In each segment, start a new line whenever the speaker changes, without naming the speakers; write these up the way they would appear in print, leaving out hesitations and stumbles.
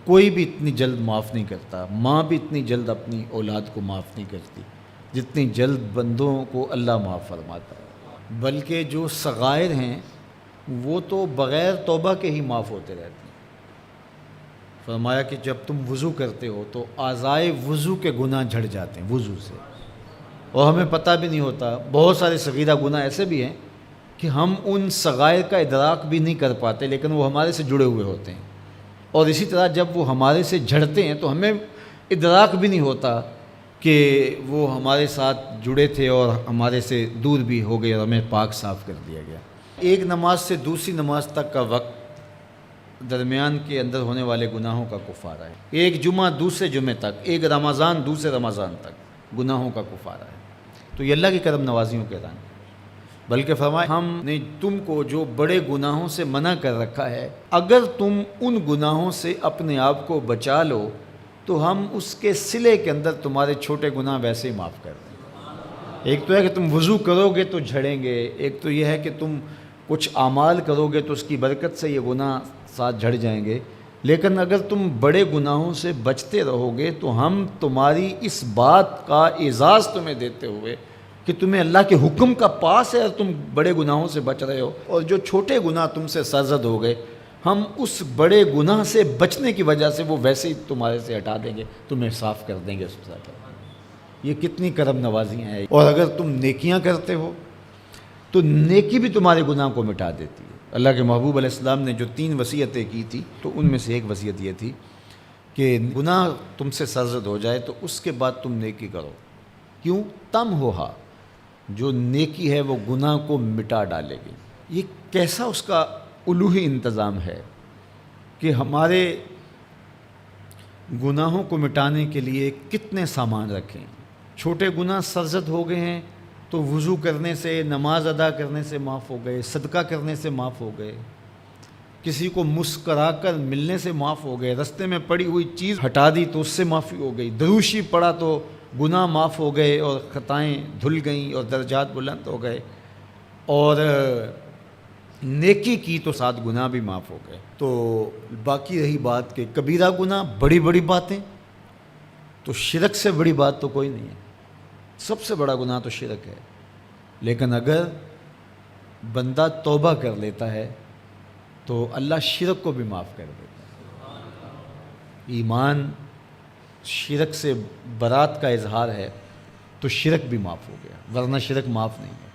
کوئی بھی اتنی جلد معاف نہیں کرتا، ماں بھی اتنی جلد اپنی اولاد کو معاف نہیں کرتی جتنی جلد بندوں کو اللہ معاف فرماتا ہے۔ بلکہ جو صغائر ہیں وہ تو بغیر توبہ کے ہی معاف ہوتے رہتے ہیں۔ فرمایا کہ جب تم وضو کرتے ہو تو اعضائے وضو کے گناہ جھڑ جاتے ہیں وضو سے، اور ہمیں پتہ بھی نہیں ہوتا۔ بہت سارے صغیرہ گناہ ایسے بھی ہیں کہ ہم ان صغائر کا ادراک بھی نہیں کر پاتے، لیکن وہ ہمارے سے جڑے ہوئے ہوتے ہیں، اور اسی طرح جب وہ ہمارے سے جھڑتے ہیں تو ہمیں ادراک بھی نہیں ہوتا کہ وہ ہمارے ساتھ جڑے تھے اور ہمارے سے دور بھی ہو گئے اور ہمیں پاک صاف کر دیا گیا۔ ایک نماز سے دوسری نماز تک کا وقت درمیان کے اندر ہونے والے گناہوں کا کفارہ ہے۔ ایک جمعہ دوسرے جمعے تک، ایک رمضان دوسرے رمضان تک گناہوں کا کفارہ ہے۔ تو یہ اللہ کی کرم نوازیوں کے رنگ ہے۔ بلکہ فرمایا ہم نے تم کو جو بڑے گناہوں سے منع کر رکھا ہے، اگر تم ان گناہوں سے اپنے آپ کو بچا لو تو ہم اس کے صلے کے اندر تمہارے چھوٹے گناہ ویسے ہی معاف کر دیں۔ ایک تو ہے کہ تم وضو کرو گے تو جھڑیں گے، ایک تو یہ ہے کہ تم کچھ اعمال کرو گے تو اس کی برکت سے یہ گناہ ساتھ جھڑ جائیں گے، لیکن اگر تم بڑے گناہوں سے بچتے رہو گے تو ہم تمہاری اس بات کا اعزاز تمہیں دیتے ہوئے کہ تمہیں اللہ کے حکم کا پاس ہے اور تم بڑے گناہوں سے بچ رہے ہو، اور جو چھوٹے گناہ تم سے سرزد ہو گئے ہم اس بڑے گناہ سے بچنے کی وجہ سے وہ ویسے ہی تمہارے سے ہٹا دیں گے، تمہیں صاف کر دیں گے اس طرح۔ یہ کتنی کرم نوازیاں ہیں۔ اور اگر تم نیکیاں کرتے ہو تو نیکی بھی تمہارے گناہ کو مٹا دیتی ہے۔ اللہ کے محبوب علیہ السلام نے جو 3 وصیتیں کی تھی تو ان میں سے ایک وصیت یہ تھی کہ گناہ تم سے سرزد ہو جائے تو اس کے بعد تم نیکی کرو۔ کیوں؟ تم ہوہا، جو نیکی ہے وہ گناہ کو مٹا ڈالے گی۔ یہ کیسا اس کا الوہی انتظام ہے کہ ہمارے گناہوں کو مٹانے کے لیے کتنے سامان رکھیں۔ چھوٹے گناہ سرزد ہو گئے ہیں تو وضو کرنے سے، نماز ادا کرنے سے معاف ہو گئے، صدقہ کرنے سے معاف ہو گئے، کسی کو مسکرا کر ملنے سے معاف ہو گئے، رستے میں پڑی ہوئی چیز ہٹا دی تو اس سے معافی ہو گئی، دروشی پڑا تو گناہ معاف ہو گئے اور خطائیں دھل گئیں اور درجات بلند ہو گئے، اور نیکی کی تو ساتھ گناہ بھی معاف ہو گئے۔ تو باقی رہی بات کہ کبیرہ گناہ، بڑی بڑی باتیں، تو شرک سے بڑی بات تو کوئی نہیں ہے، سب سے بڑا گناہ تو شرک ہے، لیکن اگر بندہ توبہ کر لیتا ہے تو اللہ شرک کو بھی معاف کر دیتا ہے۔ ایمان شرک سے برات کا اظہار ہے تو شرک بھی معاف ہو گیا، ورنہ شرک معاف نہیں ہے،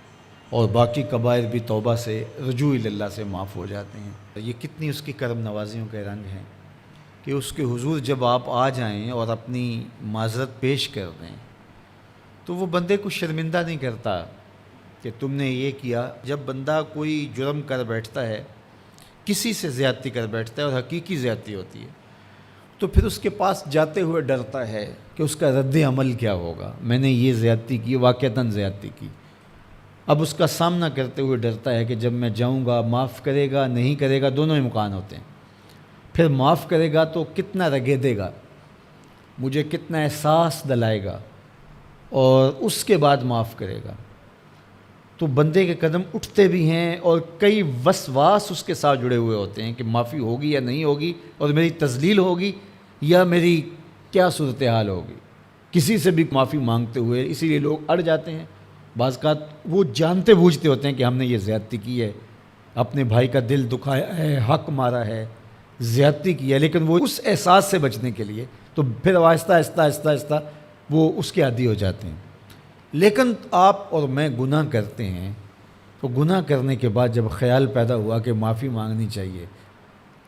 اور باقی کبائر بھی توبہ سے، رجوع اللہ سے معاف ہو جاتے ہیں۔ یہ کتنی اس کی کرم نوازیوں کے رنگ ہیں کہ اس کے حضور جب آپ آ جائیں اور اپنی معذرت پیش کر دیں تو وہ بندے کو شرمندہ نہیں کرتا کہ تم نے یہ کیا۔ جب بندہ کوئی جرم کر بیٹھتا ہے، کسی سے زیادتی کر بیٹھتا ہے اور حقیقی زیادتی ہوتی ہے، تو پھر اس کے پاس جاتے ہوئے ڈرتا ہے کہ اس کا رد عمل کیا ہوگا، میں نے یہ زیادتی کی، واقعتاً زیادتی کی۔ اب اس کا سامنا کرتے ہوئے ڈرتا ہے کہ جب میں جاؤں گا، معاف کرے گا نہیں کرے گا، دونوں امکان ہوتے ہیں۔ پھر معاف کرے گا تو کتنا رگیدے گا، مجھے کتنا احساس دلائے گا، اور اس کے بعد معاف کرے گا تو بندے کے قدم اٹھتے بھی ہیں، اور کئی وسواس اس کے ساتھ جڑے ہوئے ہوتے ہیں کہ معافی ہوگی یا نہیں ہوگی، اور میری تذلیل ہوگی یا میری کیا صورتحال ہوگی، کسی سے بھی معافی مانگتے ہوئے۔ اسی لیے لوگ اڑ جاتے ہیں، بعض اوقات وہ جانتے بوجھتے ہوتے ہیں کہ ہم نے یہ زیادتی کی ہے، اپنے بھائی کا دل دکھایا ہے، حق مارا ہے، زیادتی کی ہے، لیکن وہ اس احساس سے بچنے کے لیے تو پھر آہستہ آہستہ آہستہ آہستہ وہ اس کے عادی ہو جاتے ہیں۔ لیکن آپ اور میں گناہ کرتے ہیں تو گناہ کرنے کے بعد جب خیال پیدا ہوا کہ معافی مانگنی چاہیے،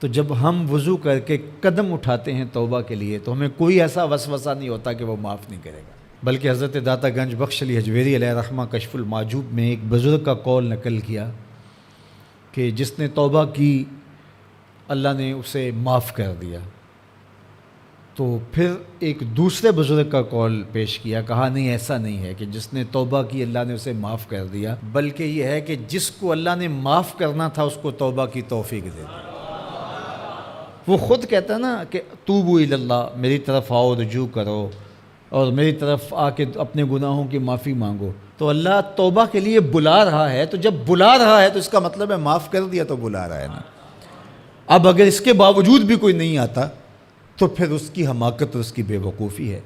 تو جب ہم وضو کر کے قدم اٹھاتے ہیں توبہ کے لیے تو ہمیں کوئی ایسا وسوسہ نہیں ہوتا کہ وہ معاف نہیں کرے گا۔ بلکہ حضرت داتا گنج بخش علی حجویری علیہ رحمہ کشف المعجوب میں ایک بزرگ کا قول نقل کیا کہ جس نے توبہ کی اللہ نے اسے معاف کر دیا۔ تو پھر ایک دوسرے بزرگ کا قول پیش کیا، کہا نہیں، ایسا نہیں ہے کہ جس نے توبہ کی اللہ نے اسے معاف کر دیا، بلکہ یہ ہے کہ جس کو اللہ نے معاف کرنا تھا اس کو توبہ کی توفیق دے دی۔ وہ خود کہتا ہے نا کہ توبوا الی اللہ، میری طرف آؤ، رجوع کرو اور میری طرف آ کے اپنے گناہوں کی معافی مانگو، تو اللہ توبہ کے لیے بلا رہا ہے۔ تو جب بلا رہا ہے تو اس کا مطلب ہے معاف کر دیا تو بلا رہا ہے نا۔ اب اگر اس کے باوجود بھی کوئی نہیں آتا تو پھر اس کی حماقت اور اس کی بے وقوفی ہے۔